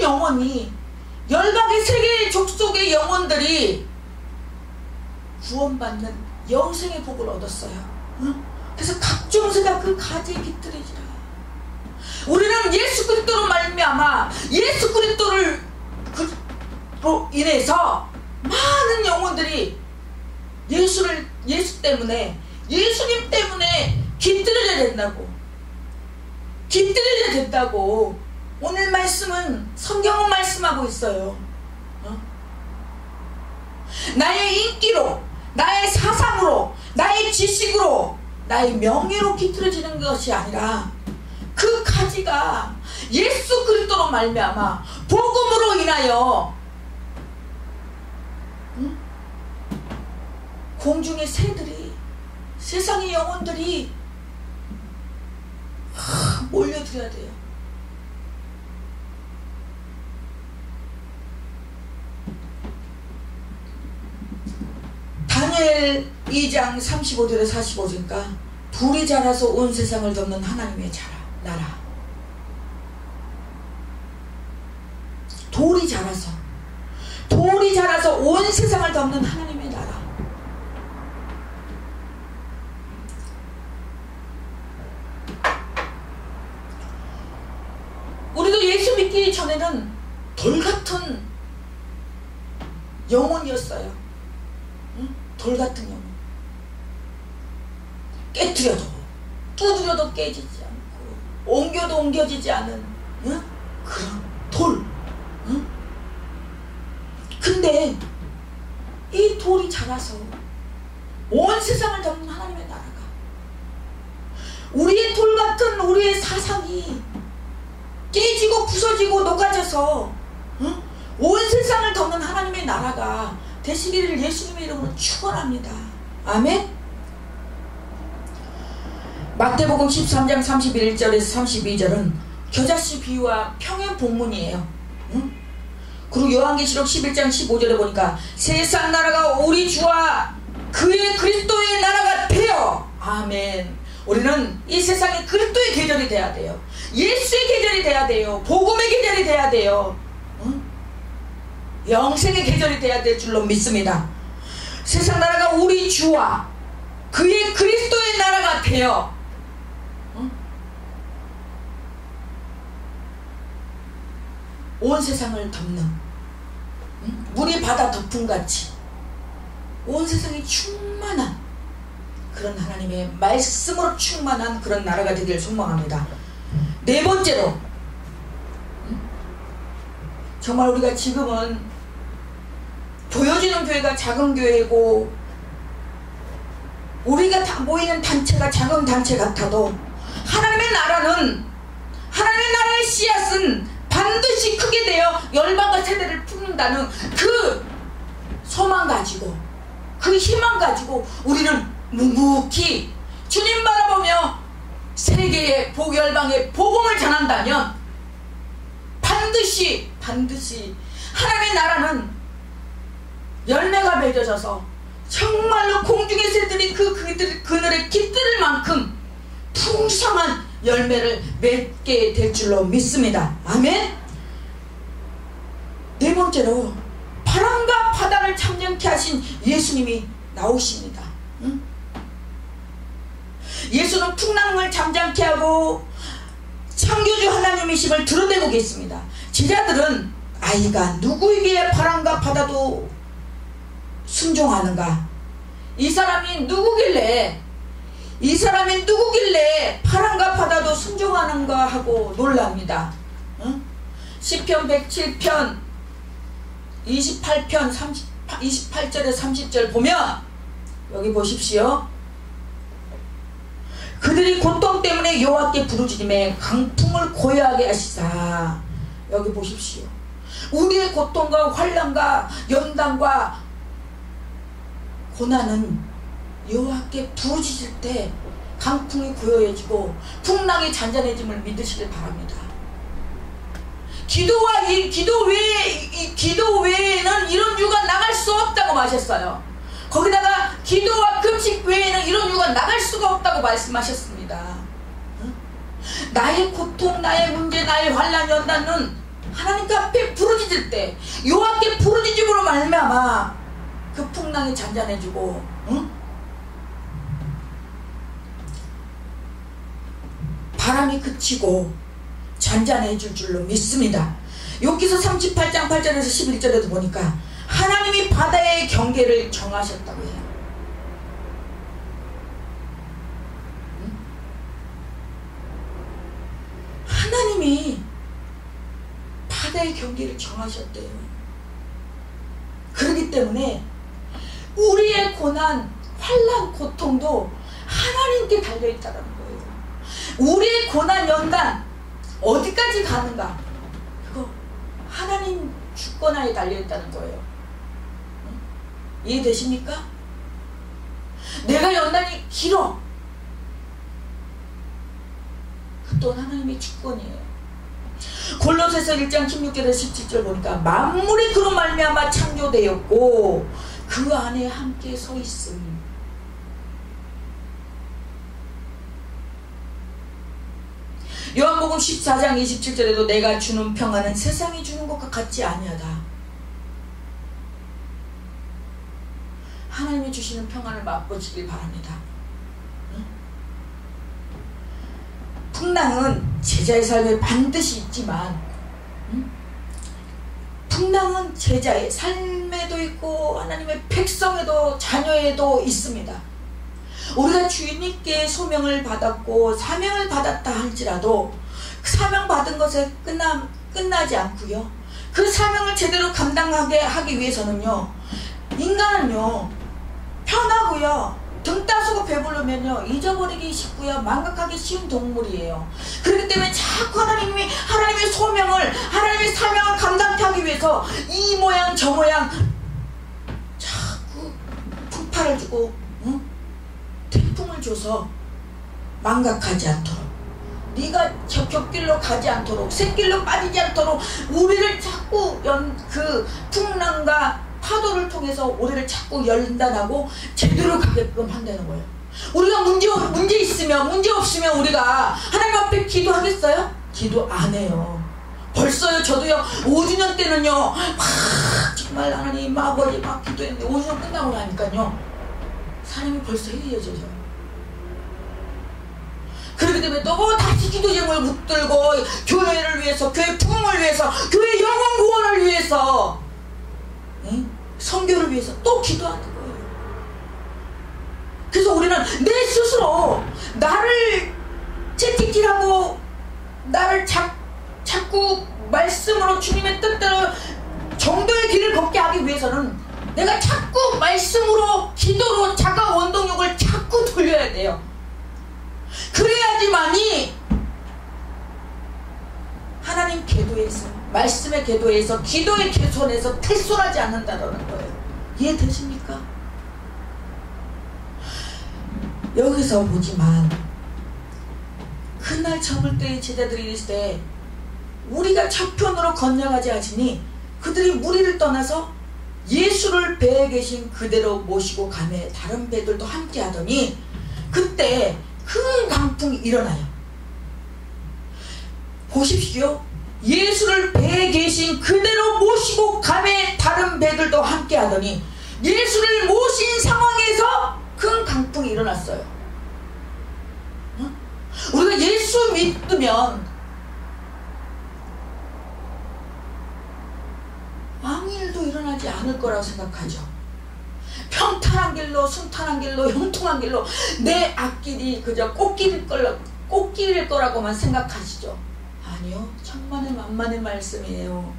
영혼이, 열방의 세계의 족속의 영혼들이 구원받는 영생의 복을 얻었어요. 응? 그래서 각종새가 그 가지에 깃들이지라. 우리는 예수 그리스도로 말미암아 예수 그리스도로 인해서 많은 영혼들이 예수 때문에, 예수님 때문에 깃들여야 된다고. 깃들여야 된다고. 오늘 말씀은, 성경은 말씀하고 있어요. 나의 인기로, 나의 사상으로, 나의 지식으로, 나의 명예로 깃들어지는 것이 아니라 그 가지가 예수 그리스도로 말미암아 복음으로 인하여 공중의 새들이, 세상의 영혼들이 몰려들어야 돼요. 다니엘 2장 35절에 45절이니까 불이 자라서 온 세상을 덮는 하나님의 나라. 돌이 자라서 온 세상을 덮는 하나님의 나라. 우리도 예수 믿기 전에는 돌같은 영혼이었어요. 응? 돌같은 영혼. 깨트려도 두드려도 깨지지 않고 옮겨도 옮겨지지 않은, 응? 그런 돌. 응? 근데 이 돌이 자라서 온 세상을 덮는 하나님의 나라가, 우리의 돌같은 우리의 사상이 깨지고 부서지고 녹아져서, 응? 온 세상을 덮는 하나님의 나라가 되시기를 예수님의 이름으로 축원합니다. 아멘. 마태복음 13장 31절에서 32절은 겨자씨 비유와 평행 본문이에요. 응? 그리고 요한계시록 11장 15절에 보니까 세상 나라가 우리 주와 그의 그리스도의 나라가 되어, 아멘. 우리는 이 세상에 그리스도의 계절이 돼야 돼요. 예수의 계절이 돼야 돼요. 복음의 계절이 돼야 돼요. 응? 영생의 계절이 돼야 될 줄로 믿습니다. 세상 나라가 우리 주와 그의 그리스도의 나라가 되어, 응? 온 세상을 덮는, 응? 물이 바다 덮음같이 온 세상이 충만한 그런 하나님의 말씀으로 충만한 그런 나라가 되기를 소망합니다. 네 번째로, 정말 우리가 지금은 보여지는 교회가 작은 교회고 우리가 다 모이는 단체가 작은 단체 같아도 하나님의 나라는, 하나님의 나라의 씨앗은 반드시 크게 되어 열방과 세대를 품는다는 그 소망 가지고, 그 희망 가지고 우리는 묵묵히 주님 바라보며 세계의 열방의 복음을 전한다면 반드시 하나님의 나라는 열매가 맺어져서 정말로 공중의 새들이 그늘에 깃들 만큼 풍성한 열매를 맺게 될 줄로 믿습니다. 아멘. 네 번째로, 바람과 바다를 참전케 하신 예수님이 나오십니다. 응? 예수는 풍랑을 잠잠케 하고 창조주 하나님이심을 드러내고 계십니다. 제자들은 아이가 누구에게 바람과 바다도 순종하는가, 이 사람이 누구길래 바람과 바다도 순종하는가 하고 놀랍니다. 응? 시편 107편 28편 28절에 30절 보면, 여기 보십시오. 그들이 고통 때문에 여호와께 부르짖음에 강풍을 고요하게 하시사. 여기 보십시오. 우리의 고통과 환난과 연단과 고난은 여호와께 부르짖을 때 강풍이 고요해지고 풍랑이 잔잔해짐을 믿으시길 바랍니다. 기도 외에는 이런 유가 나갈 수 없다고 하셨어요. 거기다가 기도와 금식 외에는 이런 유가 나갈 수가 없다고 말씀하셨습니다. 나의 고통, 나의 문제, 나의 환난, 연단은 하나님께 앞에 부르짖을 때 여호와께 부르짖음으로 말미암아 그 풍랑이 잔잔해지고, 응? 바람이 그치고 잔잔해질 줄로 믿습니다. 욥기서 38장 8절에서 11절에도 보니까 하나님이 바다의 경계를 정하셨다고 해요. 응? 하나님이 바다의 경계를 정하셨대요. 그렇기 때문에 우리의 고난, 환난, 고통도 하나님께 달려있다는 거예요. 우리의 고난, 연단 어디까지 가는가? 그거 하나님 주권하에 달려있다는 거예요. 응? 이해되십니까? 내가 연단이 길어. 그 또한 하나님의 주권이에요. 골로새서 1장 16절에서 17절 보니까 만물이 그로 말미암아 창조되었고 그 안에 함께 서 있음. 요한복음 14장 27절에도 내가 주는 평안은 세상이 주는 것과 같지 아니하다. 하나님이 주시는 평안을 맛보시길 바랍니다. 응? 풍랑은 제자의 삶에 반드시 있지만, 응? 풍랑은 제자의 삶에도 있고 하나님의 백성에도 자녀에도 있습니다. 우리가 주님께 소명을 받았고 사명을 받았다 할지라도 그 사명 받은 것에 끝나지 않고요, 그 사명을 제대로 감당하게 하기 위해서는요, 인간은요 편하고요 등 따수고 배부르면요 잊어버리기 쉽고요 망각하기 쉬운 동물이에요. 그렇기 때문에 자꾸 하나님의 소명을, 하나님의 사명을 감당케 하기 위해서 이 모양 저 모양 자꾸 풍파를 주고, 응? 태풍을 줘서 망각하지 않도록, 네가 저 곁길로 가지 않도록, 샛길로 빠지지 않도록 우리를 자꾸 그 풍랑과 파도를 통해서 우리를 자꾸 연단하고 제대로 가게끔 한다는 거예요. 우리가 문제 있으면, 문제 없으면 우리가 하나님 앞에 기도하겠어요? 기도 안 해요. 벌써요, 저도요 5주년 때는요 정말 하나님 아버지 막 기도했는데 5주년 끝나고 나니까요 사람이 벌써 해이해져요. 그렇기 때문에 또 다시 기도 제목을 붙들고 교회를 위해서, 교회 부흥을 위해서, 교회 영혼 구원을 위해서, 응? 선교를 위해서 또 기도하는 거예요. 그래서 우리는 내 스스로 나를 채찍질하고 나를 자꾸 말씀으로 주님의 뜻대로 정도의 길을 걷게 하기 위해서는 내가 자꾸 말씀으로, 기도로 자가 원동력을 자꾸 돌려야 돼요. 그래야지만이 하나님 궤도에서, 말씀의 궤도에서, 기도의 개선에서 탈선하지 않는다는 거예요. 이해되십니까? 여기서 보지만 그날 저물 때의 제자들이 이랬을 때 우리가 저편으로 건너가지 하시니 그들이 무리를 떠나서 예수를 배에 계신 그대로 모시고 가매 다른 배들도 함께 하더니 그때 큰 강풍이 일어나요. 보십시오. 예수를 배에 계신 그대로 모시고 가매 다른 배들도 함께 하더니 예수를 모신 상황에서 큰 강풍이 일어났어요. 응? 우리가 예수 믿으면 왕일도 일어나지 않을 거라고 생각하죠. 평탄한 길로, 순탄한 길로, 형통한 길로 내 앞길이 그저 꽃길일 거라고만 생각하시죠. 아니요, 천만의 만만의 말씀이에요.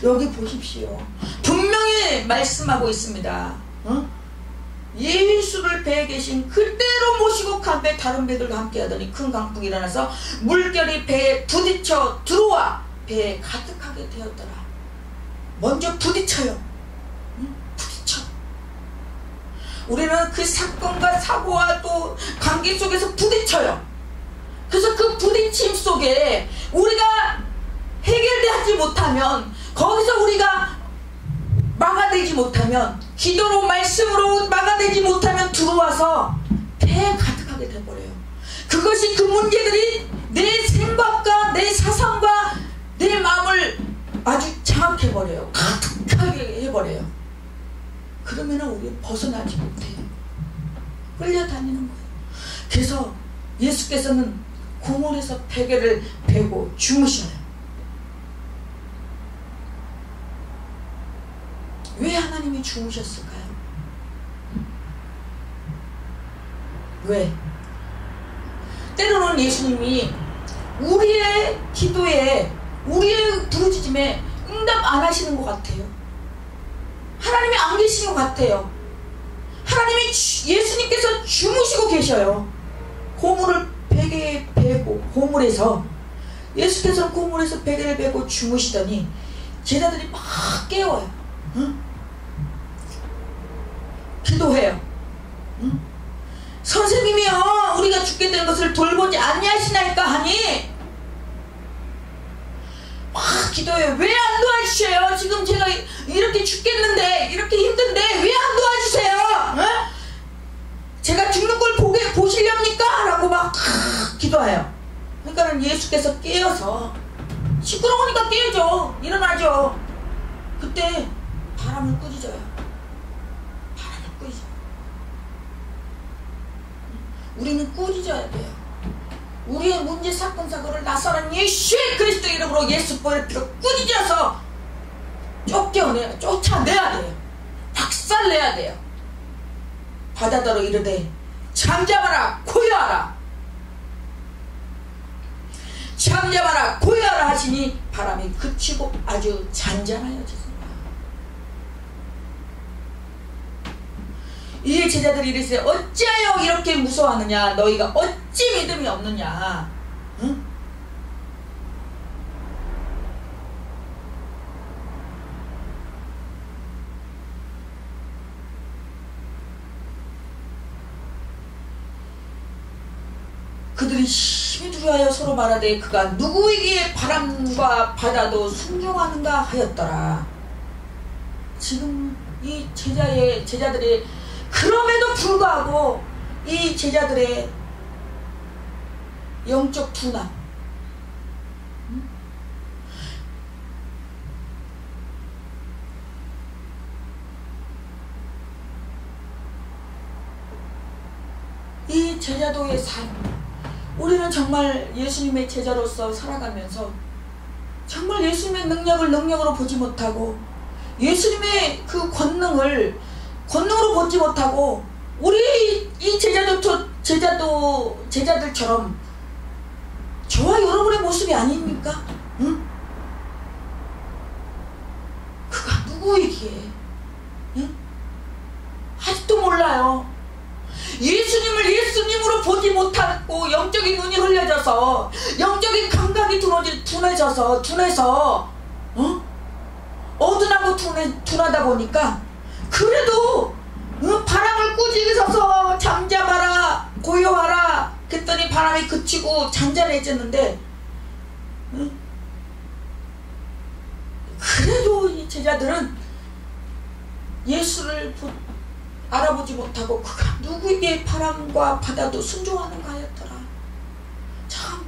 여기 보십시오. 분명히 말씀하고 있습니다. 어? 예수를 배에 계신 그대로 모시고 간 배 다른 배들도 함께 하더니 큰 강풍이 일어나서 물결이 배에 부딪혀 들어와 배에 가득하게 되었더라. 먼저 부딪혀요. 응? 부딪혀. 우리는 그 사건과 사고와 또 관계 속에서 부딪혀요. 그래서 그 부딪힘 속에 우리가 해결되지 못하면, 거기서 우리가 막아내지 못하면, 기도로 말씀으로 막아내지 못하면 들어와서 배에 가득하게 돼버려요. 그것이 그 문제들이 내 생각과 내 사상과 내 마음을 아주 장악해버려요. 가득하게 해버려요. 그러면 우리는 벗어나지 못해요. 끌려다니는 거예요. 그래서 예수께서는 고물에서 베개를 베고 주무셔요. 왜 하나님이 주무셨을까요? 왜? 때로는 예수님이 우리의 기도에, 우리의 부르짖음에 응답 안 하시는 것 같아요. 하나님이 안 계시는 것 같아요. 하나님이 예수님께서 주무시고 계셔요. 고물을 베개에 베고, 고물에서, 예수께서는 고물에서 베개를 베고 주무시더니 제자들이 막 깨워요. 응? 기도해요. 응? 선생님이요, 우리가 죽게 된 것을 돌보지 아니하시나이까 하니 막 기도해요. 왜 안 도와주셔요? 지금 제가 이렇게 죽겠는데, 이렇게 힘든데 왜 안 도와주세요? 어? 제가 죽는 걸 보시렵니까? 라고 막 기도해요. 그러니까 예수께서 깨어서, 시끄러우니까 깨죠. 일어나죠. 그때 바람을 꾸짖어요. 바람을 꾸짖어요. 우리는 꾸짖어야 돼요. 우리의 문제 사건 사고를 나사렛 예수의 그리스도 이름으로 예수 보혈의 피로 꾸짖어서 쫓겨내야, 쫓아내야 돼요. 박살내야 돼요. 바다더러 이르되 잠잠하라 고요하라, 잠잠하라 고요하라 하시니 바람이 그치고 아주 잔잔하여졌습니다. 이에 제자들이 이르시되 어찌하여 이렇게 무서워하느냐, 너희가 어찌 믿음이 없느냐. 응? 그들이 심히 두려워하여 서로 말하되 그가 누구에게 바람과 바다도 순종하는가 하였더라. 지금 이 제자들의 그럼에도 불구하고 이 제자들의 영적 둔함, 이 제자도의 삶, 우리는 정말 예수님의 제자로서 살아가면서 정말 예수님의 능력으로 보지 못하고, 예수님의 그 권능으로 보지 못하고, 우리 이 제자들처럼 저와 여러분의 모습이 아닙니까? 응? 그가 누구이기에? 응? 아직도 몰라요. 예수님을 예수님으로 보지 못하고 영적인 눈이 흘려져서, 영적인 감각이 둔해서 어두나고 둔하다 보니까, 그래도 바람을 꾸짖어서 잠잠하라 고요하라 그랬더니 바람이 그치고 잔잔해졌는데, 그래도 이 제자들은 예수를 알아보지 못하고 그가 누구에게 바람과 바다도 순종하는가 하였더라. 참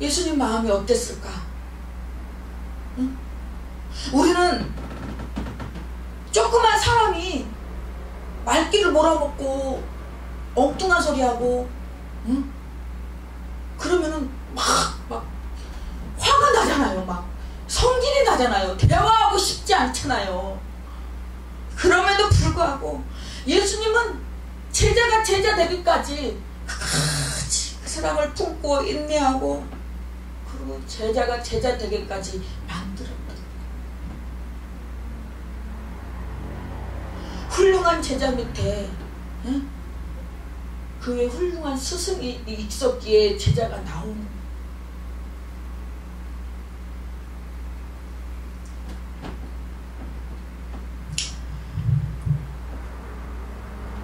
예수님 마음이 어땠을까? 응? 우리는 조그만 사람이 말귀를 몰아먹고 엉뚱한 소리하고, 응? 그러면은 막 화가 나잖아요. 막 성질이 나잖아요. 대화하고 싶지 않잖아요. 그럼에도 불구하고 예수님은 제자가 제자 되기까지 끝까지 그 사랑을 품고 인내하고, 그리고 제자가 제자 되기까지 만들었거든요. 훌륭한 제자 밑에, 응? 그 외 훌륭한 스승이 있었기에 제자가 나오는.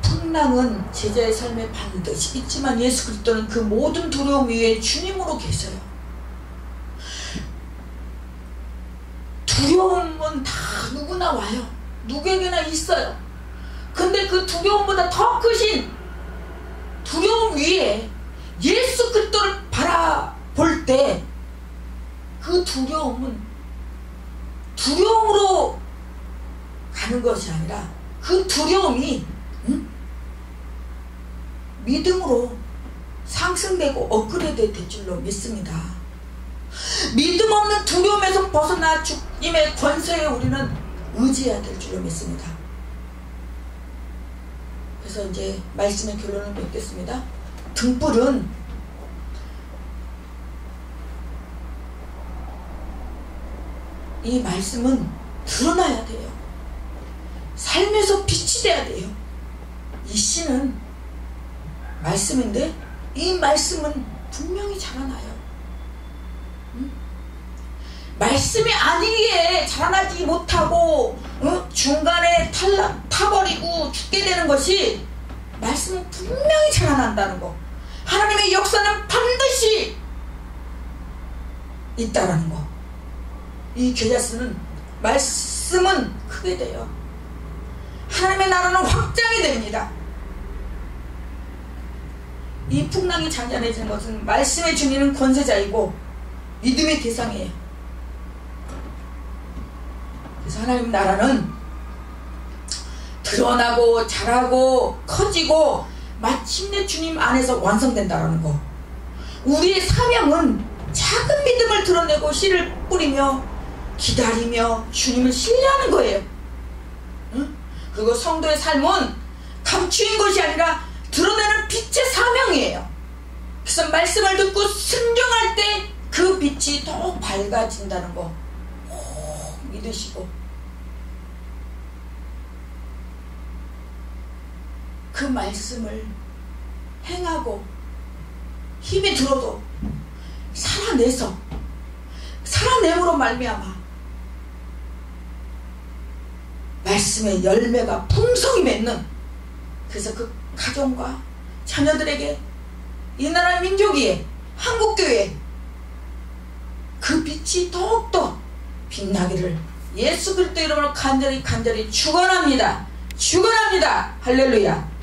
풍랑은 제자의 삶에 반드시 있지만 예수 그리스도는 그 모든 두려움 위에 주님으로 계세요. 두려움은 다 누구나 와요. 누구에게나 있어요. 근데 그 두려움보다 더 크신 두려움 위에 예수 그리스도를 바라볼 때 두려움은 두려움으로 가는 것이 아니라 그 두려움이 믿음으로 상승되고 업그레이드 될 줄로 믿습니다. 믿음 없는 두려움에서 벗어나 주님의 권세에 우리는 의지해야 될 줄로 믿습니다. 그래서 이제 말씀의 결론을 맺겠습니다. 등불은 이 말씀은 드러나야 돼요. 삶에서 빛이 돼야 돼요. 이 씨는 말씀인데 이 말씀은 분명히 자라나요. 말씀이 아니기에 자라나지 못하고 중간에 타버리고 죽게 되는 것이 말씀은 분명히 자라난다는 거. 하나님의 역사는 반드시 있다라는 거. 이 겨자씨는 말씀은 크게 돼요. 하나님의 나라는 확장이 됩니다. 이 풍랑이 잔잔해지는 것은 말씀의 주인은 권세자이고 믿음의 대상이에요. 그래서 하나님 나라는 드러나고 자라고 커지고 마침내 주님 안에서 완성된다는 거. 우리의 사명은 작은 믿음을 드러내고 씨를 뿌리며 기다리며 주님을 신뢰하는 거예요. 그리고 성도의 삶은 감추인 것이 아니라 드러내는 빛의 사명이에요. 그래서 말씀을 듣고 순종할 때 그 빛이 더욱 밝아진다는 거 꼭 믿으시고, 그 말씀을 행하고 힘이 들어도 살아내므로 말미암아 말씀의 열매가 풍성히 맺는, 그래서 그 가정과 자녀들에게, 이 나라 민족이, 한국교회 그 빛이 더욱더 빛나기를 예수 그리스도 이름으로 간절히 축원합니다. 할렐루야.